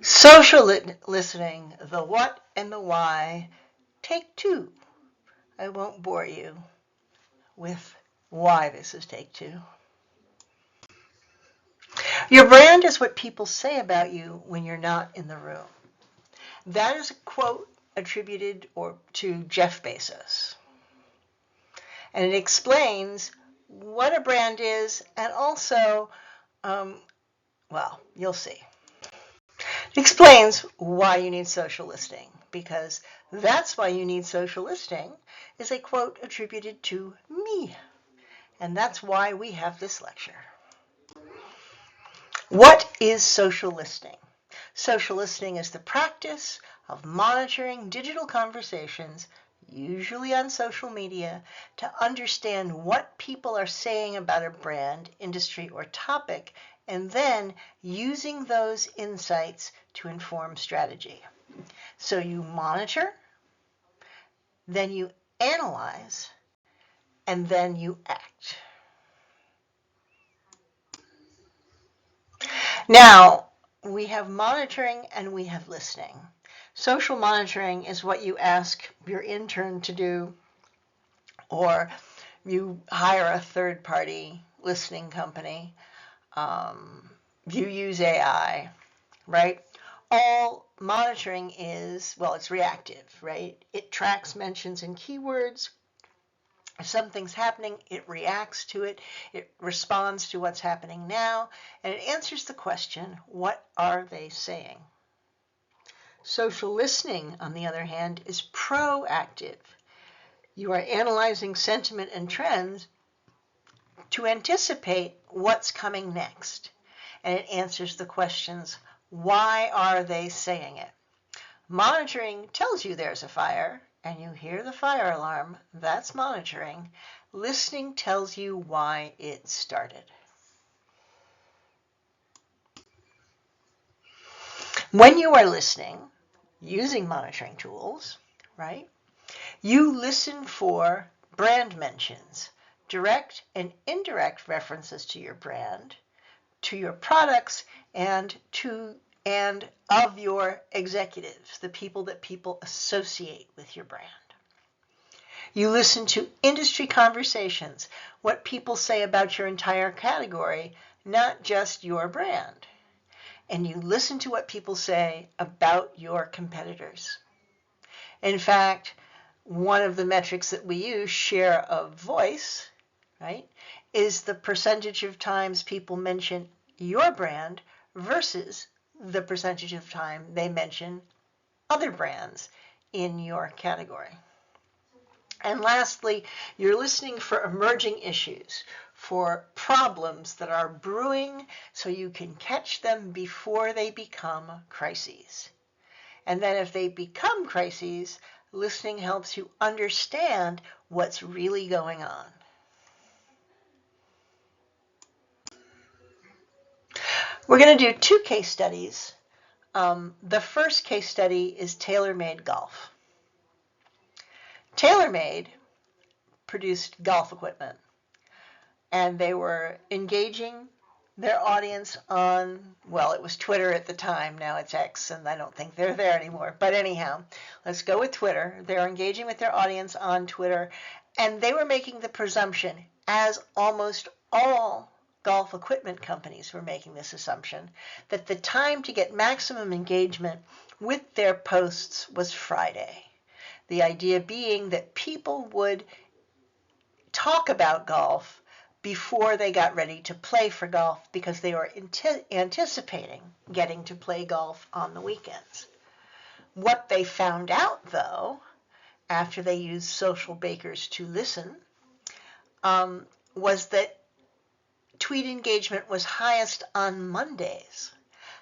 Social listening, the what and the why. Take two. I won't bore you with why this is take two. Your brand is what people say about you when you're not in the room. That is a quote attributed to Jeff Bezos. And it explains what a brand is and also, well, you'll see. It explains why you need social listening, because that's why you need social listening is a quote attributed to me. And that's why we have this lecture. What is social listening? Social listening is the practice of monitoring digital conversations, usually on social media, to understand what people are saying about a brand, industry, or topic, and then using those insights to inform strategy. So you monitor, then you analyze, and then you act. Now, we have monitoring and we have listening. Social monitoring is what you ask your intern to do, or you hire a third-party listening company. You use AI, right? All monitoring is, well, it's reactive, right? It tracks mentions and keywords. If something's happening, it reacts to it. It responds to what's happening now, and it answers the question, what are they saying? Social listening, on the other hand, is proactive. You are analyzing sentiment and trends to anticipate what's coming next. And it answers the questions, why are they saying it? Monitoring tells you there's a fire, and you hear the fire alarm. That's monitoring. Listening tells you why it started. When you are listening, using monitoring tools, right, you listen for brand mentions, direct and indirect references to your brand, to your products, and of your executives, the people that people associate with your brand. You listen to industry conversations, what people say about your entire category, not just your brand. And you listen to what people say about your competitors. In fact, one of the metrics that we use, share of voice, right, is the percentage of times people mention your brand versus the percentage of time they mention other brands in your category. And lastly, you're listening for emerging issues, for problems that are brewing so you can catch them before they become crises. And then if they become crises, listening helps you understand what's really going on. We're going to do two case studies. The first case study is TaylorMade Golf. TaylorMade produced golf equipment, and they were engaging their audience on, well, it was Twitter at the time, now it's X, and I don't think they're there anymore. But anyhow, let's go with Twitter. They're engaging with their audience on Twitter, and they were making the presumption, as almost all golf equipment companies were making this assumption, that the time to get maximum engagement with their posts was Friday. The idea being that people would talk about golf before they got ready to play for golf because they were anticipating getting to play golf on the weekends. What they found out, though, after they used social bakers to listen, was that tweet engagement was highest on Mondays.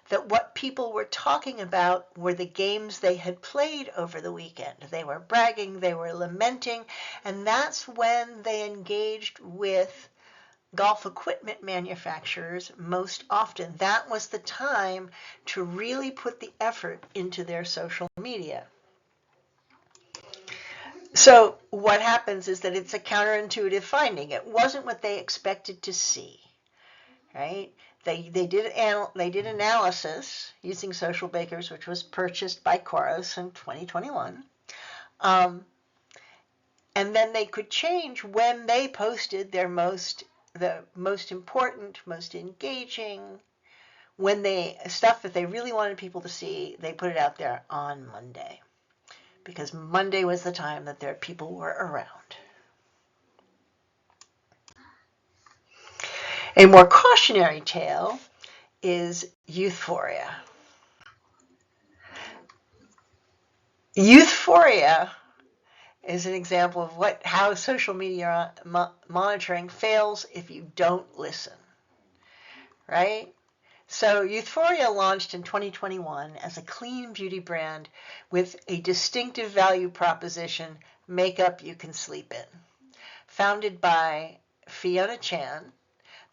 That what people were talking about were the games they had played over the weekend. They were bragging, they were lamenting, and that's when they engaged with golf equipment manufacturers most often. That was the time to really put the effort into their social media. So what happens is that it's a counterintuitive finding. It wasn't what they expected to see, right? They did analysis using Social Bakers, which was purchased by Khoros in 2021. And then they could change when they posted the most important, most engaging, stuff that they really wanted people to see. They put it out there on Monday, because Monday was the time that their people were around. A more cautionary tale is youthphoria. Youthphoria is an example of how social media monitoring fails if you don't listen, right? So Youthphoria launched in 2021 as a clean beauty brand with a distinctive value proposition, makeup you can sleep in. Founded by Fiona Chan,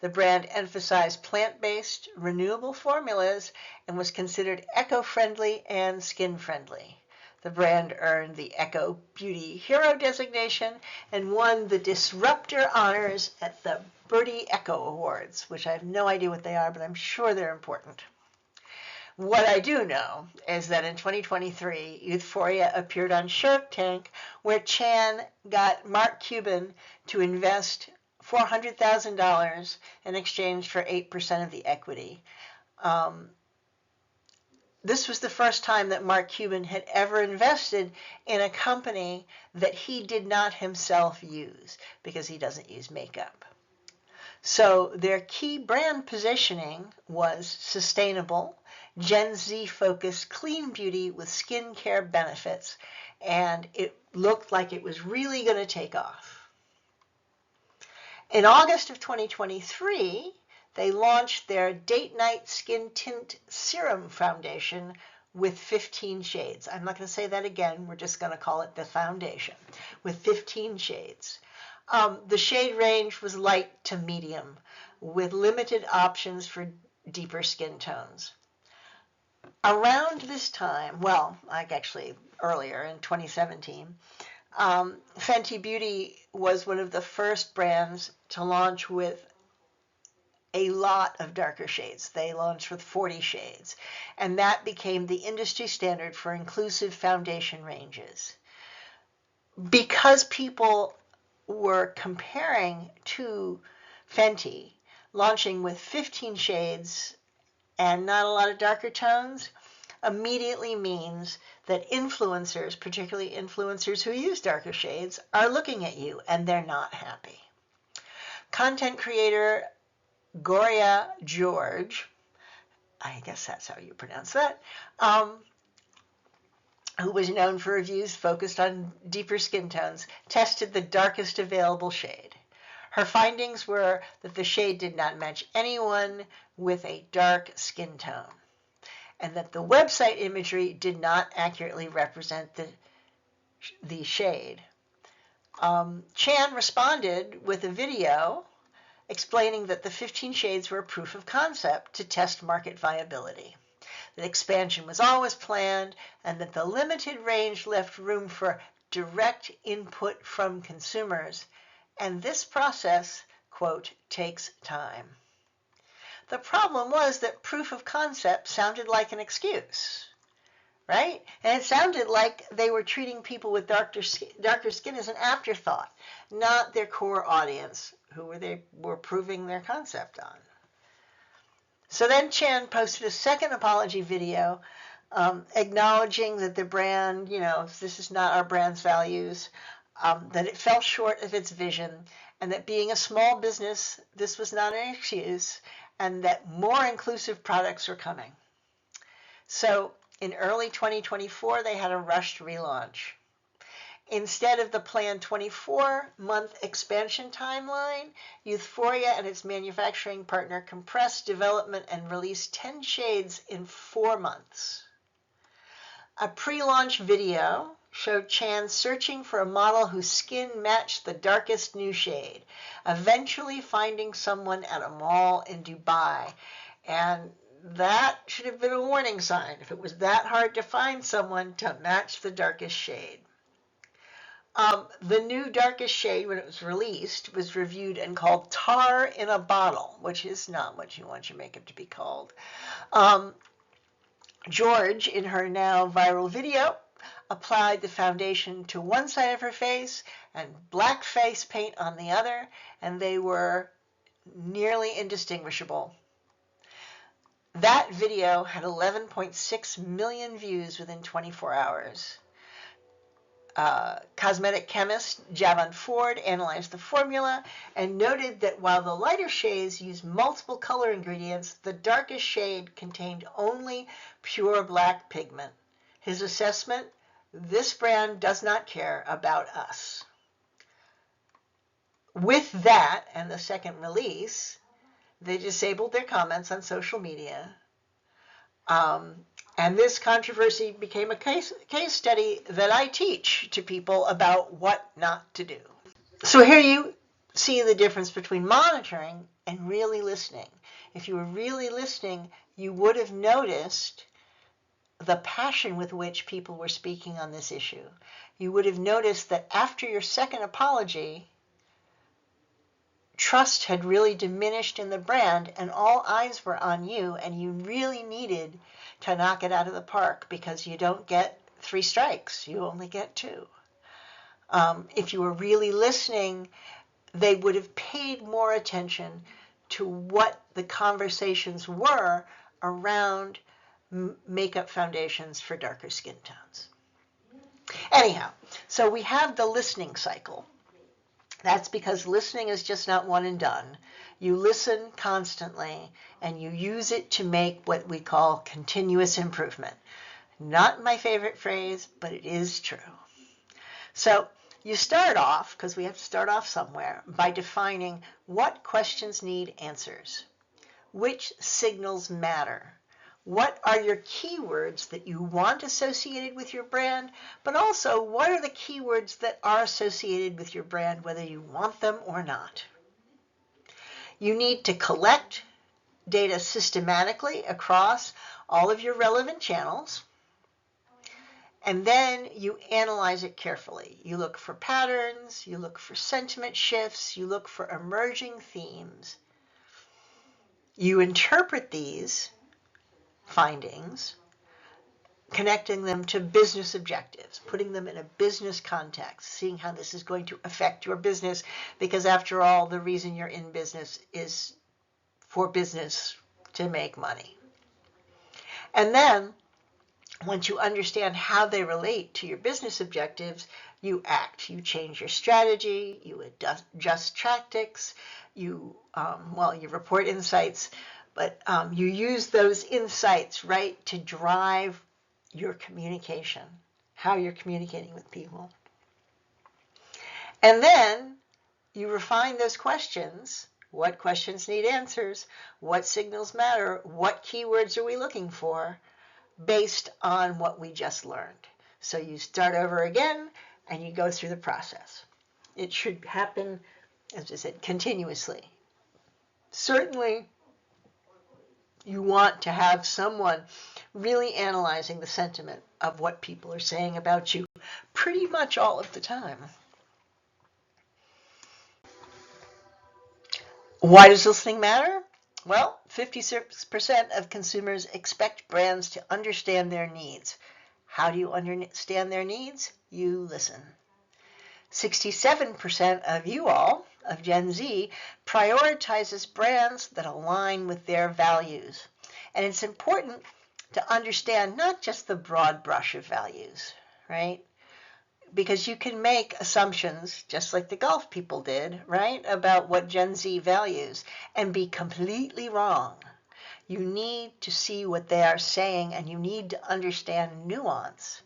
the brand emphasized plant-based, renewable formulas and was considered eco-friendly and skin-friendly. The brand earned the Eco Beauty Hero designation and won the Disruptor honors at the Birdie Eco Awards, which I have no idea what they are, but I'm sure they're important. What I do know is that in 2023, Youthphoria appeared on Shark Tank, where Chan got Mark Cuban to invest $400,000 in exchange for 8% of the equity. This was the first time that Mark Cuban had ever invested in a company that he did not himself use, because he doesn't use makeup. So their key brand positioning was sustainable, Gen Z-focused clean beauty with skincare benefits, and it looked like it was really going to take off. In August of 2023, they launched their Date Night Skin Tint Serum Foundation with 15 shades. I'm not going to say that again. We're just going to call it the foundation with 15 shades. The shade range was light to medium with limited options for deeper skin tones. Around this time, actually earlier in 2017, Fenty Beauty was one of the first brands to launch with a lot of darker shades. They launched with 40 shades, and that became the industry standard for inclusive foundation ranges. Because people were comparing to Fenty launching with 15 shades and not a lot of darker tones, immediately means that influencers, particularly influencers who use darker shades, are looking at you and they're not happy. Content creator Goria George, I guess that's how you pronounce that, who was known for reviews focused on deeper skin tones, tested the darkest available shade. Her findings were that the shade did not match anyone with a dark skin tone, and that the website imagery did not accurately represent the shade. Chan responded with a video explaining that the 15 shades were a proof of concept to test market viability, that expansion was always planned, and that the limited range left room for direct input from consumers, and this process, quote, takes time. The problem was that proof of concept sounded like an excuse, right? And it sounded like they were treating people with darker skin as an afterthought, not their core audience who they were proving their concept on. So then Chan posted a second apology video acknowledging that the brand, this is not our brand's values, that it fell short of its vision, and that being a small business, this was not an excuse, and that more inclusive products are coming. So in early 2024, they had a rushed relaunch. Instead of the planned 24-month expansion timeline, Youthphoria and its manufacturing partner compressed development and released 10 shades in 4 months. A pre-launch video showed Chan searching for a model whose skin matched the darkest new shade, eventually finding someone at a mall in Dubai. And that should have been a warning sign if it was that hard to find someone to match the darkest shade. The new Darkest Shade, when it was released, was reviewed and called Tar in a Bottle, which is not what you want your makeup to be called. George, in her now viral video, applied the foundation to one side of her face and black face paint on the other, and they were nearly indistinguishable. That video had 11.6 million views within 24 hours. Cosmetic chemist Javon Ford analyzed the formula and noted that while the lighter shades used multiple color ingredients, the darkest shade contained only pure black pigment. His assessment: this brand does not care about us. With that and the second release, they disabled their comments on social media. And this controversy became a case study that I teach to people about what not to do. So here you see the difference between monitoring and really listening. If you were really listening, you would have noticed the passion with which people were speaking on this issue. You would have noticed that after your second apology, trust had really diminished in the brand and all eyes were on you, and you really needed to knock it out of the park because you don't get 3 strikes, you only get 2. If you were really listening, they would have paid more attention to what the conversations were around makeup foundations for darker skin tones. Anyhow, so we have the listening cycle. That's because listening is just not one and done. You listen constantly and you use it to make what we call continuous improvement. Not my favorite phrase, but it is true. So you start off, because we have to start off somewhere, by defining what questions need answers, which signals matter, what are your keywords that you want associated with your brand, but also what are the keywords that are associated with your brand whether you want them or not. You need to collect data systematically across all of your relevant channels, and then you analyze it carefully. You look for patterns, you look for sentiment shifts, you look for emerging themes. You interpret these findings, connecting them to business objectives, putting them in a business context, seeing how this is going to affect your business, because after all, the reason you're in business is for business to make money. And then, once you understand how they relate to your business objectives, you act. You change your strategy, you adjust tactics, you report insights, but you use those insights, right, to drive your communication, how you're communicating with people. And then you refine those questions. What questions need answers? What signals matter? What keywords are we looking for? Based on what we just learned. So you start over again and you go through the process. It should happen, as I said, continuously. Certainly, you want to have someone really analyzing the sentiment of what people are saying about you pretty much all of the time. Why does listening matter? Well, 56% of consumers expect brands to understand their needs. How do you understand their needs? You listen. 67% of you all, of Gen Z, prioritizes brands that align with their values. And it's important to understand not just the broad brush of values, right? Because you can make assumptions, just like the golf people did, right, about what Gen Z values, and be completely wrong. You need to see what they are saying, and you need to understand nuance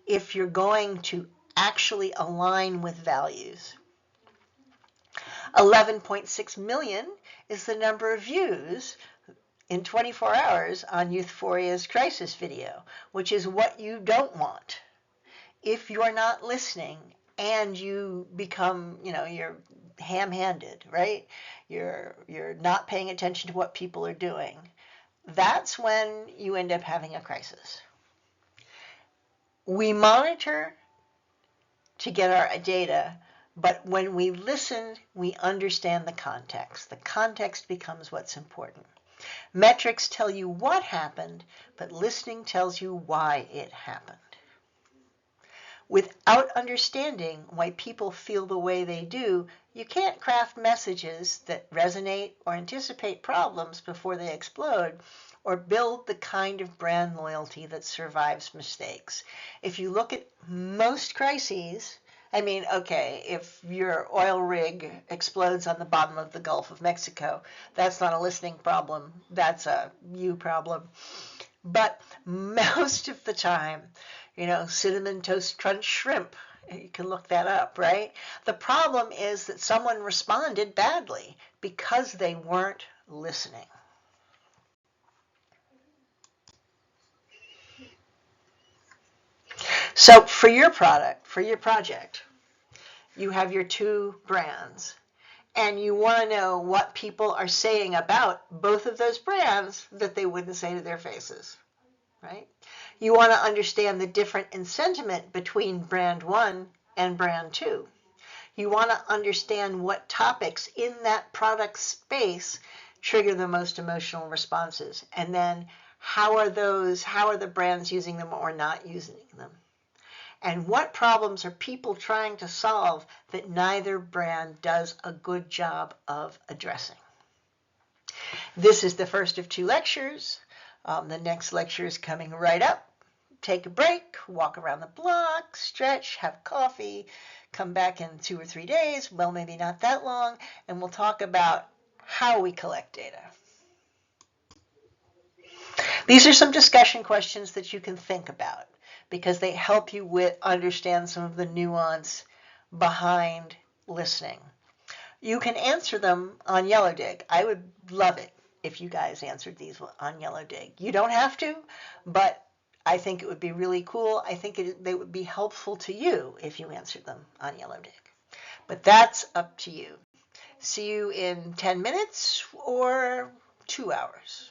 if you're going to actually align with values. 11.6 million is the number of views in 24 hours on Youthphoria's crisis video, which is what you don't want. If you're not listening and you become, you're ham-handed, right? You're not paying attention to what people are doing. That's when you end up having a crisis. We monitor to get our data, but when we listen, we understand the context. The context becomes what's important. Metrics tell you what happened, but listening tells you why it happened. Without understanding why people feel the way they do, you can't craft messages that resonate or anticipate problems before they explode, or build the kind of brand loyalty that survives mistakes. If you look at most crises, okay, if your oil rig explodes on the bottom of the Gulf of Mexico, that's not a listening problem, that's a you problem. But most of the time, cinnamon toast crunch shrimp, you can look that up, right? The problem is that someone responded badly because they weren't listening. So for your product, for your project, you have your two brands, and you want to know what people are saying about both of those brands that they wouldn't say to their faces, right? You want to understand the difference in sentiment between brand one and brand two. You want to understand what topics in that product space trigger the most emotional responses, and then how are the brands using them or not using them? And what problems are people trying to solve that neither brand does a good job of addressing? This is the first of 2 lectures. The next lecture is coming right up. Take a break, walk around the block, stretch, have coffee, come back in 2 or 3 days, well, maybe not that long, and we'll talk about how we collect data. These are some discussion questions that you can think about because they help you understand some of the nuance behind listening. You can answer them on Yellow Dig. I would love it if you guys answered these on Yellow Dig. You don't have to, but I think it would be really cool. I think they would be helpful to you if you answered them on Yellow Dig. But that's up to you. See you in 10 minutes or 2 hours.